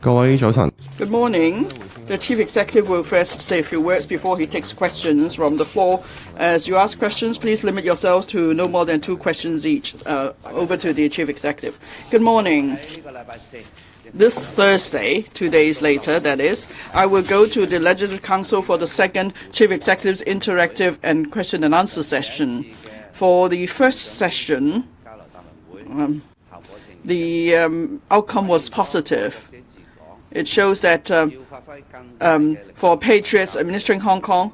Good morning. The Chief Executive will first say a few words before he takes questions from the floor. As you ask questions, please limit yourselves to no more than 2 questions each. Over to the Chief Executive. Good morning. This Thursday, 2 days later, that is, I will go to the Legislative Council for the second Chief Executive's interactive and question and answer session. For the first session, the outcome was positive. It shows that for patriots administering Hong Kong,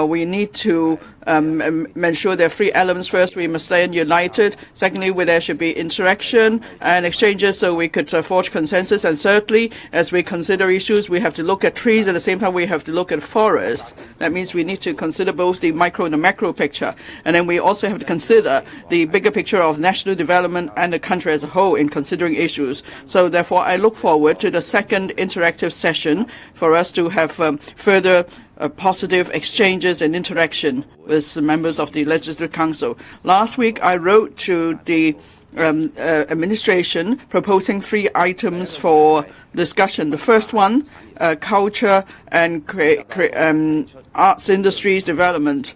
we need to ensure there are 3 elements. First, we must stand united. Secondly, there should be interaction and exchanges so we could forge consensus. And thirdly, as we consider issues, we have to look at trees. At the same time, we have to look at forest. That means we need to consider both the micro and the macro picture. And then we also have to consider the bigger picture of national development and the country as a whole in considering issues. So therefore, I look forward to the second interactive session for us to have further positive exchanges and interaction with the members of the Legislative Council. Last week, I wrote to the administration proposing 3 items for discussion. The first one, culture and arts industries development,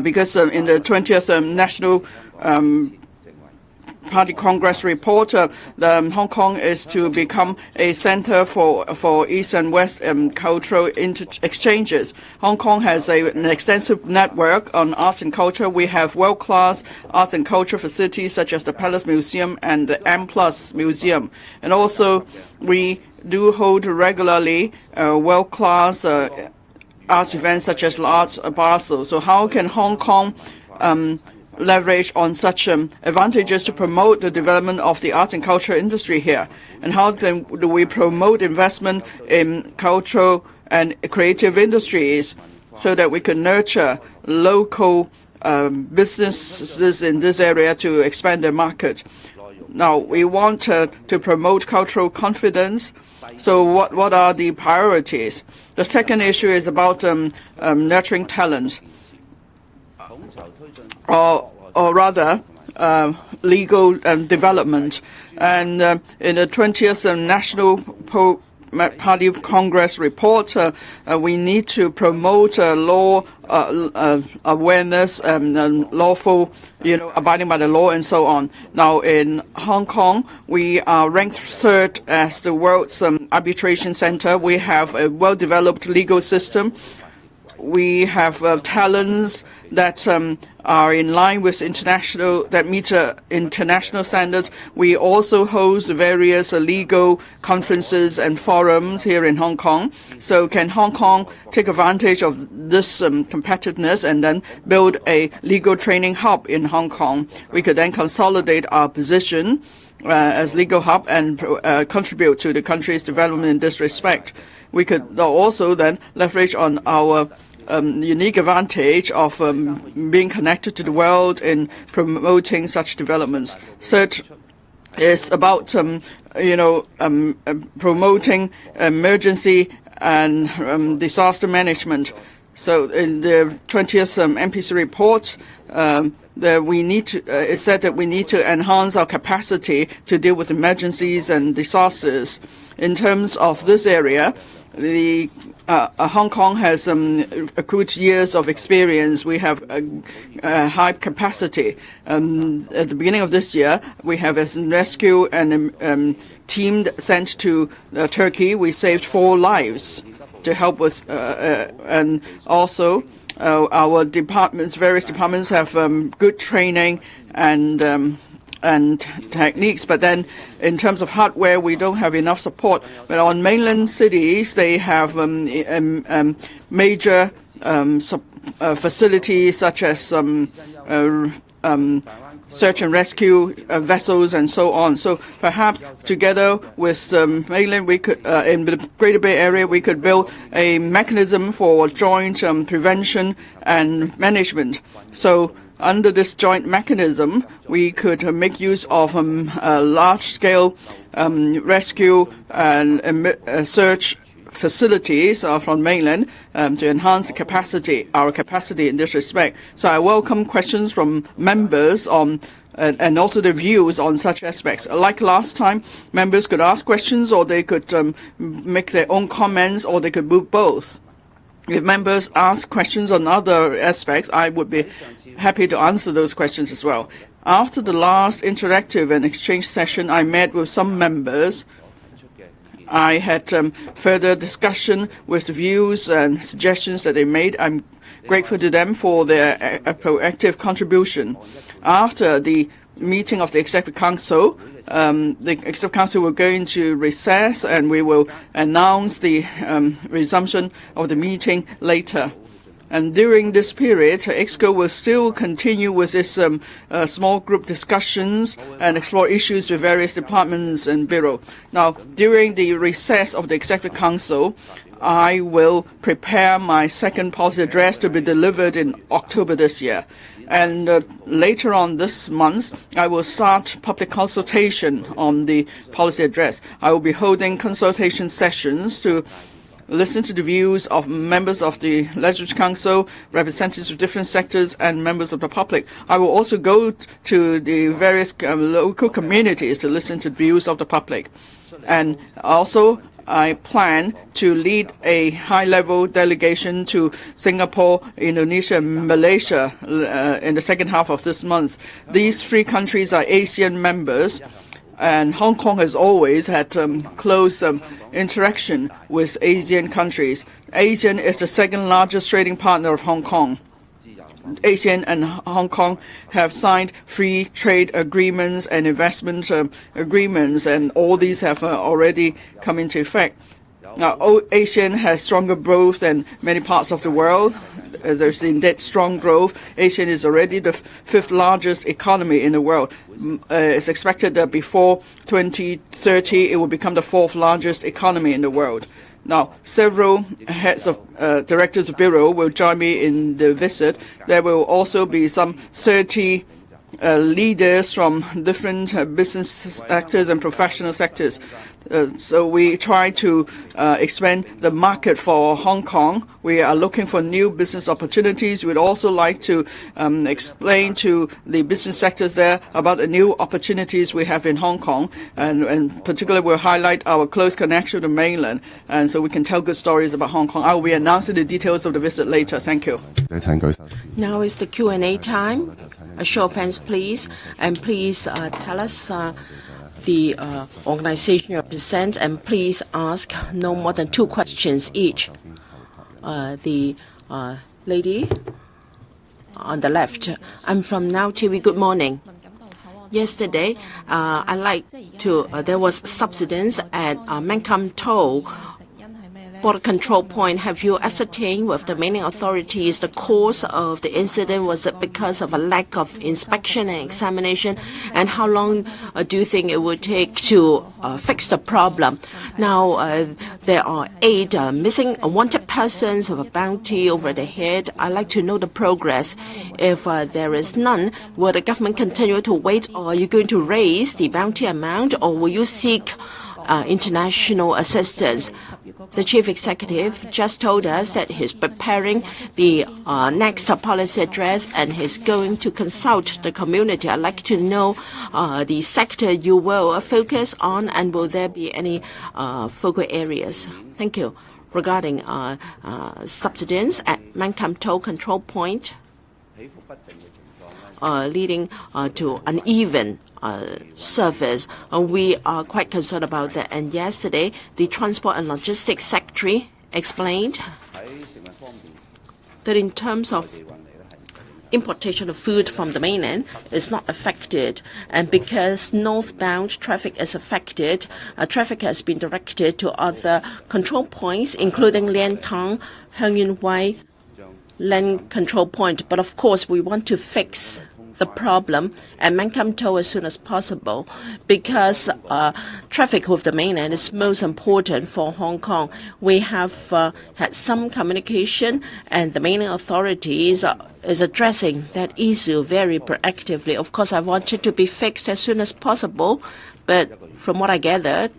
because in the 20th National Party Congress report, Hong Kong is to become a center for East and West cultural exchanges. Hong Kong has an extensive network on arts and culture. We have world-class arts and culture facilities such as the Palace Museum and the M+ Museum. And also, we do hold regularly world-class arts events such as Arts Basel. So how can Hong Kong leverage on such advantages to promote the development of the arts and culture industry here? And how then do we promote investment in cultural and creative industries so that we can nurture local businesses in this area to expand their market? Now, we want to promote cultural confidence. So what are the priorities? The second issue is about nurturing talent. Or rather, legal development. And in the 20th National Party Congress report, we need to promote law awareness and lawful, abiding by the law and so on. Now, in Hong Kong, we are ranked 3rd as the world's arbitration center. We have a well-developed legal system. We have talents that are in line with that meet international standards. We also host various legal conferences and forums here in Hong Kong. So can Hong Kong take advantage of this competitiveness and then build a legal training hub in Hong Kong? We could then consolidate our position as legal hub and contribute to the country's development in this respect. We could also then leverage on our unique advantage of being connected to the world in promoting such developments. Third is about promoting emergency and disaster management. So in the 20th MPC report, it said that we need to enhance our capacity to deal with emergencies and disasters. In terms of this area, Hong Kong has accrued years of experience. We have a high capacity. At the beginning of this year, we have a rescue and team sent to Turkey. We saved 4 lives to help with, and also our various departments have good training and techniques, but then in terms of hardware, we don't have enough support. But on mainland cities, they have major facilities such as search and rescue vessels and so on. So perhaps together with mainland, we could, in the Greater Bay Area, we could build a mechanism for joint prevention and management. So under this joint mechanism, we could make use of large-scale rescue and search facilities from mainland to enhance our capacity in this respect. So I welcome questions from members on and also the views on such aspects. Like last time, members could ask questions, or they could make their own comments, or they could do both. If members ask questions on other aspects, I would be happy to answer those questions as well. After the last interactive and exchange session, I met with some members. I had further discussion with the views and suggestions that they made. I'm grateful to them for their proactive contribution. After the meeting of the Executive Council, the Executive Council will go into recess, and we will announce the resumption of the meeting later. And during this period, ExCo will still continue with this small group discussions and explore issues with various departments and bureau. Now, during the recess of the Executive Council, I will prepare my second policy address to be delivered in October this year. And later on this month, I will start public consultation on the policy address. I will be holding consultation sessions to listen to the views of members of the Legislative Council, representatives of different sectors, and members of the public. I will also go to the various local communities to listen to the views of the public. And also, I plan to lead a high-level delegation to Singapore, Indonesia, and Malaysia in the second half of this month. These three countries are ASEAN members, and Hong Kong has always had close interaction with ASEAN countries. ASEAN is the second largest trading partner of Hong Kong. ASEAN and Hong Kong have signed free trade agreements and investment agreements, and all these have already come into effect. Now, ASEAN has stronger growth than many parts of the world. There's indeed strong growth. ASEAN is already the fifth largest economy in the world. It's expected that before 2030, it will become the fourth largest economy in the world. Now, several heads of directors of bureau will join me in the visit. There will also be some 30 leaders from different business sectors and professional sectors. So we try to expand the market for Hong Kong. We are looking for new business opportunities. We'd also like to explain to the business sectors there about the new opportunities we have in Hong Kong. And particularly, we'll highlight our close connection to mainland. And so we can tell good stories about Hong Kong. I will be announcing the details of the visit later. Thank you. Now is the Q&A time. A show of hands, please. And please tell us the organization you represent, and please ask no more than 2 questions each. The lady on the left. I'm from Now TV. Good morning. Yesterday, there was subsidence at Mancam Toll border control point. Have you ascertained with the mining authorities the cause of the incident? Was it because of a lack of inspection and examination? And how long do you think it would take to fix the problem? Now, there are 8 missing wanted persons with a bounty over their head. I'd like to know the progress. If there is none, will the government continue to wait, or are you going to raise the bounty amount, or will you seek international assistance? The chief executive just told us that he's preparing the next policy address, and he's going to consult the community. I'd like to know the sector you will focus on, and will there be any focal areas? Thank you. Regarding subsidence at Mancam Toll control point, leading to uneven service. We are quite concerned about that. And yesterday, the Transport and Logistics Secretary explained that in terms of importation of food from the mainland is not affected, and because northbound traffic is affected, traffic has been directed to other control points, including Liantang, Heng Yun Wai land control point. But of course, we want to fix the problem at Mancam Toll as soon as possible, because traffic with the mainland is most important for Hong Kong. We have had some communication, and the mainland authorities is addressing that issue very proactively. Of course, I want it to be fixed as soon as possible, but from what I gathered,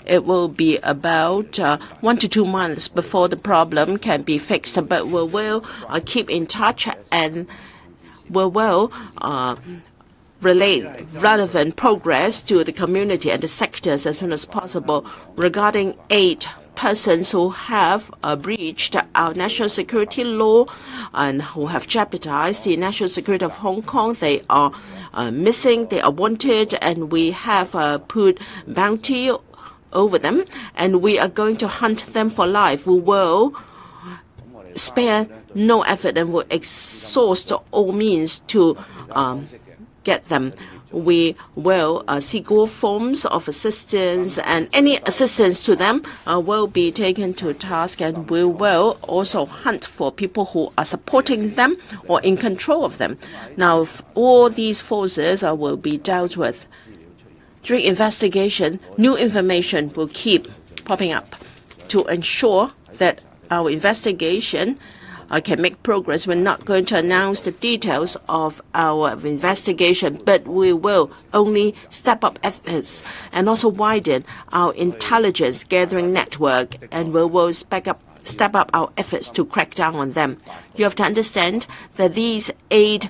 it will be about 1 to 2 months before the problem can be fixed. But we will keep in touch, and we will relate relevant progress to the community and the sectors as soon as possible. Regarding 8 persons who have breached our national security law and who have jeopardized the national security of Hong Kong, they are missing, they are wanted, and we have put bounty over them, and we are going to hunt them for life. We will spare no effort and will exhaust all means to get them. We will seek all forms of assistance, and any assistance to them will be taken to task, and we will also hunt for people who are supporting them or in control of them. Now, all these forces will be dealt with. During investigation, new information will keep popping up to ensure that our investigation can make progress. We're not going to announce the details of our investigation, but we will only step up efforts and also widen our intelligence gathering network, and we will step up our efforts to crack down on them. You have to understand that these 8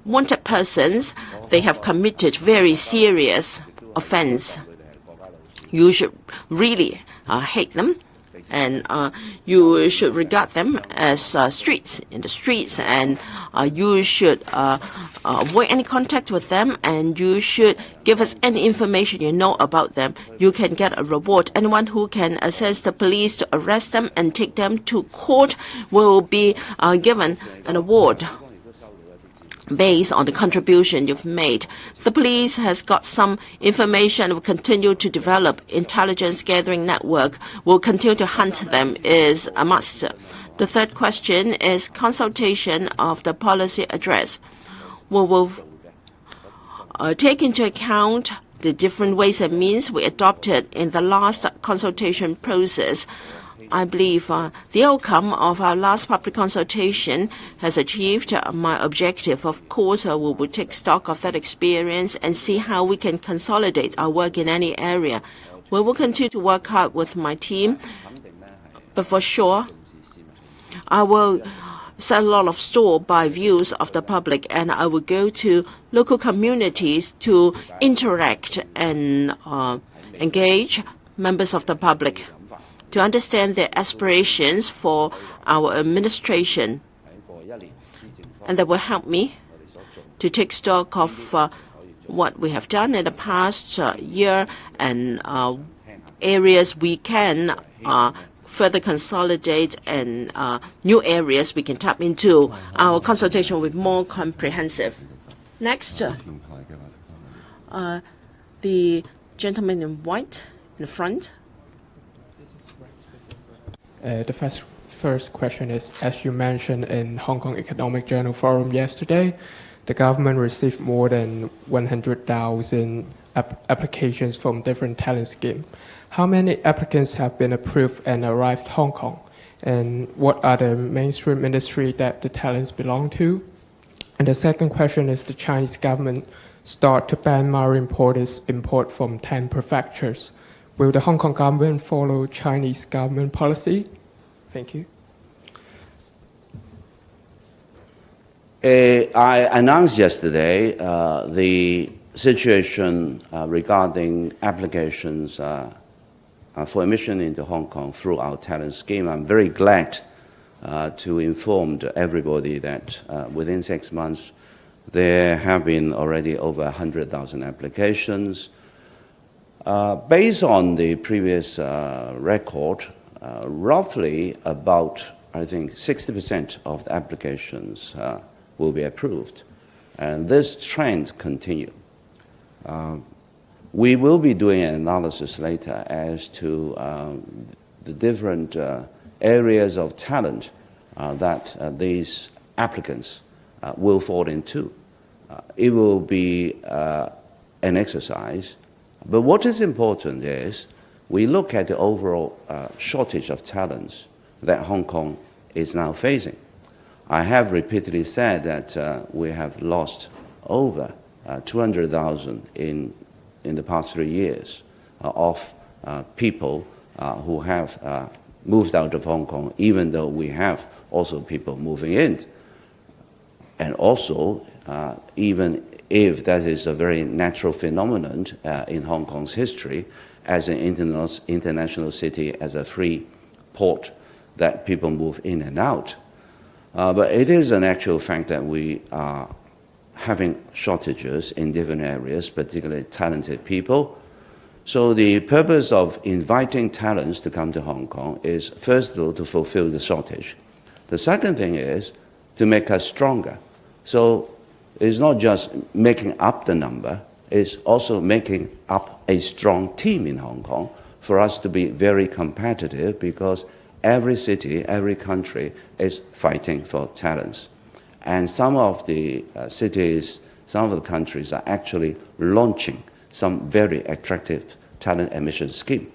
wanted persons, they have committed very serious offense. You should really hate them, and you should regard them as in the streets, and you should avoid any contact with them, and you should give us any information you know about them. You can get a reward. Anyone who can assist the police to arrest them and take them to court will be given an award based on the contribution you've made. The police has got some information, will continue to develop intelligence gathering network, will continue to hunt them is a must. The third question is consultation of the policy address. We will take into account the different ways and means we adopted in the last consultation process. I believe the outcome of our last public consultation has achieved my objective. Of course, we will take stock of that experience and see how we can consolidate our work in any area. We will continue to work hard with my team, but for sure, I will set a lot of store by views of the public, and I will go to local communities to interact and engage members of the public to understand their aspirations for our administration. And that will help me to take stock of what we have done in the past year and areas we can further consolidate, and new areas we can tap into. Our consultation will be more comprehensive. Next, the gentleman in white in the front. The first question is, as you mentioned in Hong Kong Economic Journal Forum yesterday, the government received more than 100,000 applications from different talent schemes. How many applicants have been approved and arrived in Hong Kong? And what are the mainstream industry that the talents belong to? And the second question is, the Chinese government start to ban marine importers import from 10 prefectures. Will the Hong Kong government follow Chinese government policy? Thank you. I announced yesterday the situation regarding applications for admission into Hong Kong through our talent scheme. I'm very glad to inform everybody that within 6 months there have been already over 100,000 applications. Based on the previous record, roughly about, I think, 60% of the applications will be approved. And this trend continues. We will be doing an analysis later as to the different areas of talent that these applicants will fall into. It will be an exercise. But what is important is we look at the overall shortage of talents that Hong Kong is now facing. I have repeatedly said that we have lost over 200,000 in the past 3 years of people who have moved out of Hong Kong, even though we have also people moving in. And also, even if that is a very natural phenomenon in Hong Kong's history as an international city, as a free port that people move in and out. But it is an actual fact that we are having shortages in different areas, particularly talented people. So the purpose of inviting talents to come to Hong Kong is, first of all, to fulfill the shortage. The second thing is to make us stronger. So it's not just making up the number, it's also making up a strong team in Hong Kong for us to be very competitive, because every city, every country is fighting for talents. And some of the cities, some of the countries are actually launching some very attractive talent admission scheme.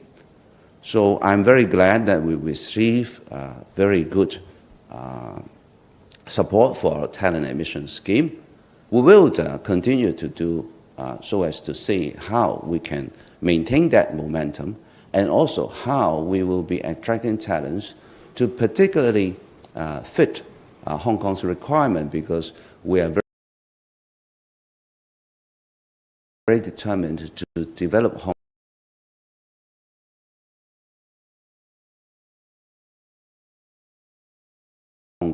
So I'm very glad that we receive very good support for our talent admission scheme. We will continue to do so as to see how we can maintain that momentum, and also how we will be attracting talents to particularly fit Hong Kong's requirement, because we are very determined to develop Hong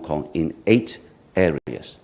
Kong in 8 areas.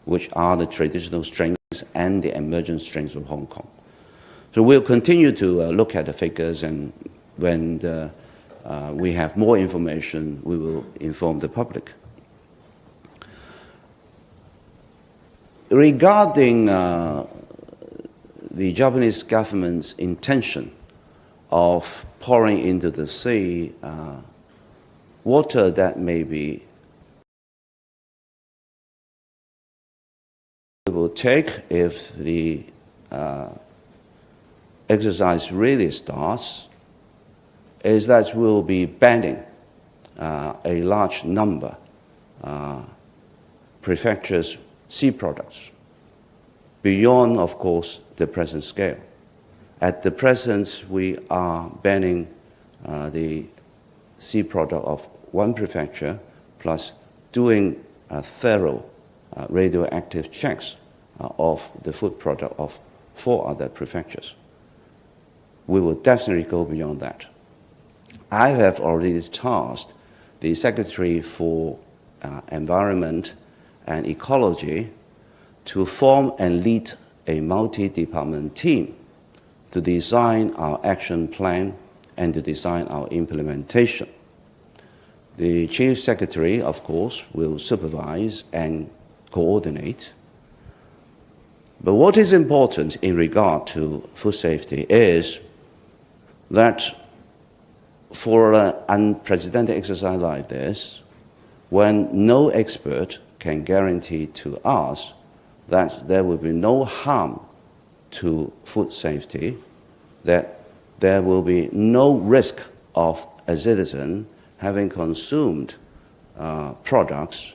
Which are the traditional strengths and the emerging strengths of Hong Kong. So we'll continue to look at the figures, and when we have more information, we will inform the public. Regarding the Japanese government's intention of pouring into the sea water that may be will take if the exercise really starts, is that we'll be banning a large number prefectures' sea products beyond, of course, the present scale. At the present, we are banning the sea product of 1 prefecture, plus doing thorough radioactive checks of the food product of 4 other prefectures. We will definitely go beyond that. I have already tasked the Secretary for Environment and Ecology to form and lead a multi-department team to design our action plan and to design our implementation. The Chief Secretary, of course, will supervise and coordinate. But what is important in regard to food safety is that for an unprecedented exercise like this, when no expert can guarantee to us that there will be no harm to food safety, that there will be no risk of a citizen having consumed products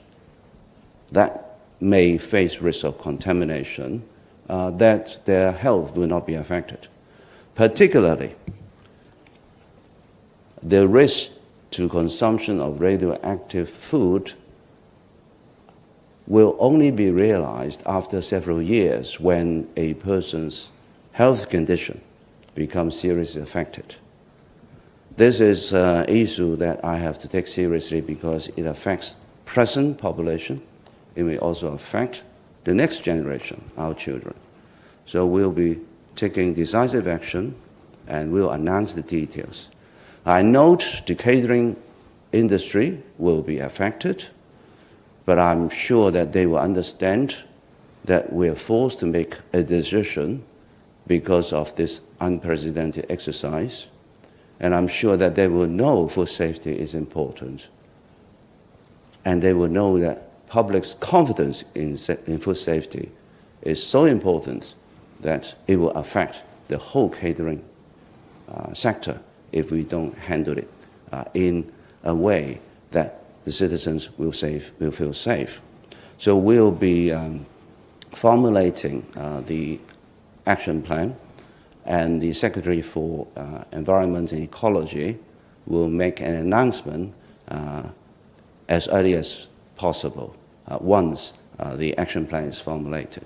that may face risk of contamination, that their health will not be affected. Particularly, the risk to consumption of radioactive food will only be realized after several years when a person's health condition becomes seriously affected. This is an issue that I have to take seriously because it affects present population. It may also affect the next generation, our children. So we'll be taking decisive action and we'll announce the details. I note the catering industry will be affected, but I'm sure that they will understand that we are forced to make a decision because of this unprecedented exercise. And I'm sure that they will know food safety is important. And they will know that public's confidence in food safety is so important that it will affect the whole catering sector if we don't handle it in a way that the citizens will feel safe. So we'll be formulating the action plan, and the Secretary for Environment and Ecology will make an announcement as early as possible once the action plan is formulated.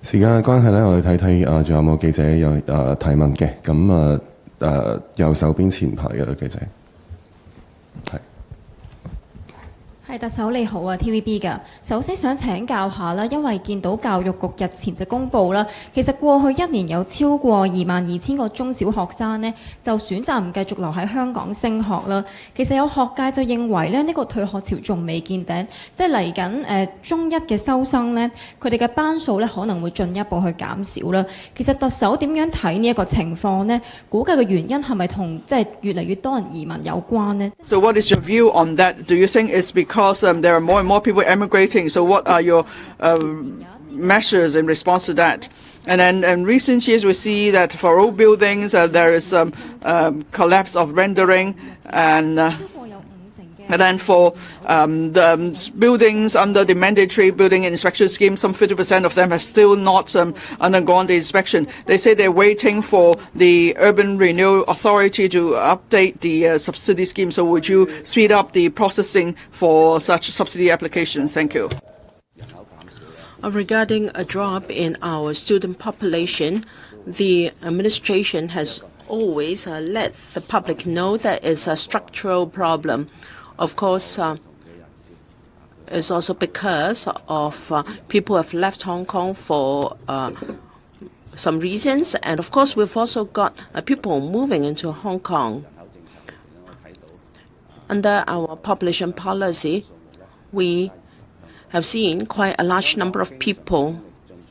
時間嘅關係咧，我哋睇睇仲有冇記者有提問嘅？咁右手邊前排嘅記者係。係特首你好啊 ，TVB 㗎。首先想請教下啦，因為見到教育局日前就公布啦，其實過去1年有超過22,000個中小學生呢，就選擇唔繼續留喺香港升學啦。其實有學界就認為咧，呢個退學潮仲未見頂，即係嚟緊中一嘅收生呢，佢哋嘅班數咧可能會進一步去減少啦。其實特首點樣睇呢一個情況呢？估計嘅原因係咪同即係越嚟越多人移民有關呢？ So what is your view on that? Do you think it's because there are more and more people emigrating? So what are your measures in response to that? And then in recent years, we see that for old buildings, there is some collapse of rendering, and then for the buildings under the mandatory building inspection scheme, some 50% of them have still not undergone the inspection. They say they're waiting for the Urban Renewal Authority to update the subsidy scheme. So would you speed up the processing for such subsidy applications? Thank you. Regarding a drop in our student population, the administration has always let the public know that it's a structural problem. Of course, it's also because of people have left Hong Kong for some reasons, and of course we've also got people moving into Hong Kong. Under our population policy, we have seen quite a large number of people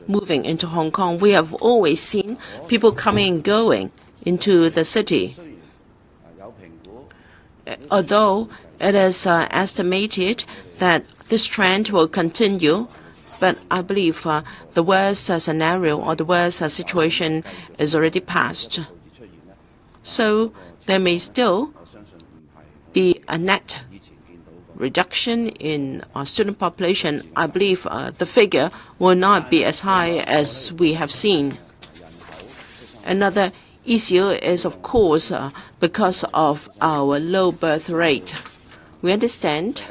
moving into Hong Kong. We have always seen people coming and going into the city. Although it is estimated that this trend will continue, but I believe the worst scenario or the worst situation is already past. So there may still be a net reduction in our student population. I believe the figure will not be as high as we have seen. Another issue is, of course, because of our low birth rate. We understand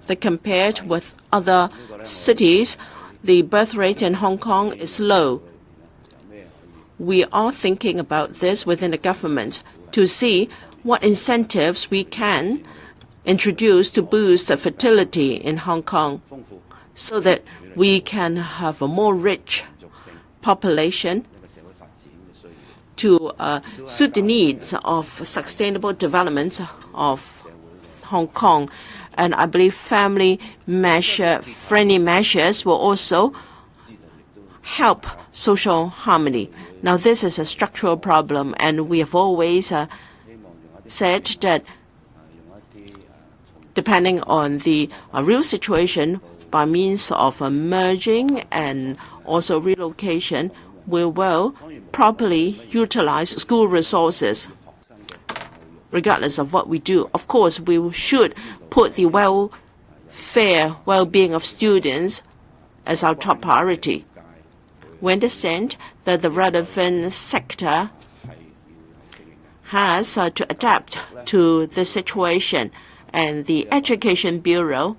that compared with other cities, the birth rate in Hong Kong is low. We are thinking about this within the government to see what incentives we can introduce to boost the fertility in Hong Kong so that we can have a more rich population to suit the needs of sustainable development of Hong Kong. And I believe friendly measures will also help social harmony. Now, this is a structural problem, and we have always said that depending on the real situation, by means of merging and also relocation, we will properly utilize school resources. Regardless of what we do, of course, we should put the well-being of students as our top priority. We understand that the relevant sector has to adapt to the situation, and the Education Bureau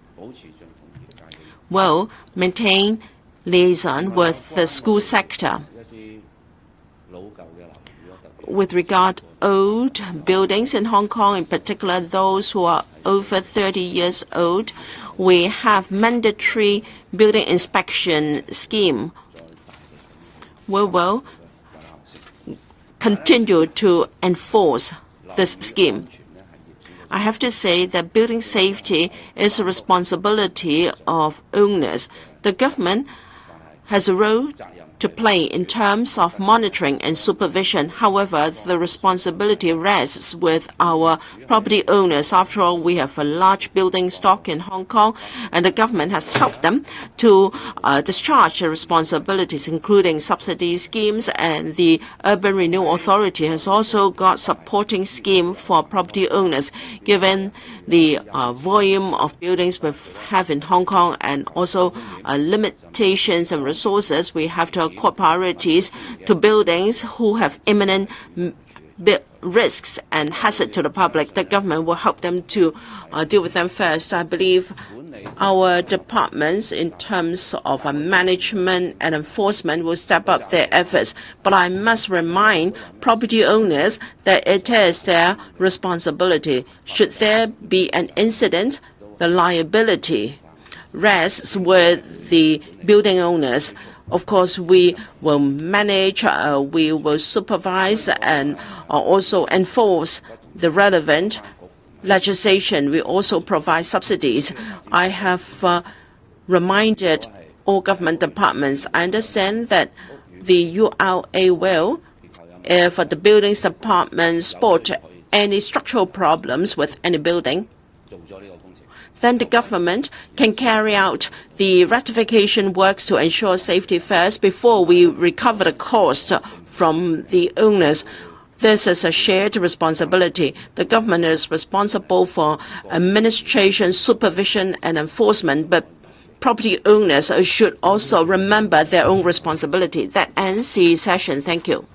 will maintain liaison with the school sector. with regard old buildings in Hong Kong, in particular those who are over 30 years old, we have mandatory building inspection scheme. We will continue to enforce this scheme. I have to say that building safety is a responsibility of owners. The government has a role to play in terms of monitoring and supervision. However, the responsibility rests with our property owners. After all, we have a large building stock in Hong Kong, and the government has helped them to discharge their responsibilities, including subsidy schemes, and the Urban Renewal Authority has also got supporting scheme for property owners. Given the volume of buildings we have in Hong Kong and also limitations and resources, we have to accord priorities to buildings who have imminent risks and hazard to the public. The government will help them to deal with them first. I believe our departments, in terms of management and enforcement, will step up their efforts. But I must remind property owners that it is their responsibility. Should there be an incident, the liability rests with the building owners. Of course, we will manage, we will supervise, and also enforce the relevant legislation. We also provide subsidies. I have reminded all government departments. I understand that the URA will, if the buildings department spot any structural problems with any building, then the government can carry out the rectification works to ensure safety first before we recover the cost from the owners. This is a shared responsibility. The government is responsible for administration, supervision, and enforcement, but property owners should also remember their own responsibility. That ends the session. Thank you.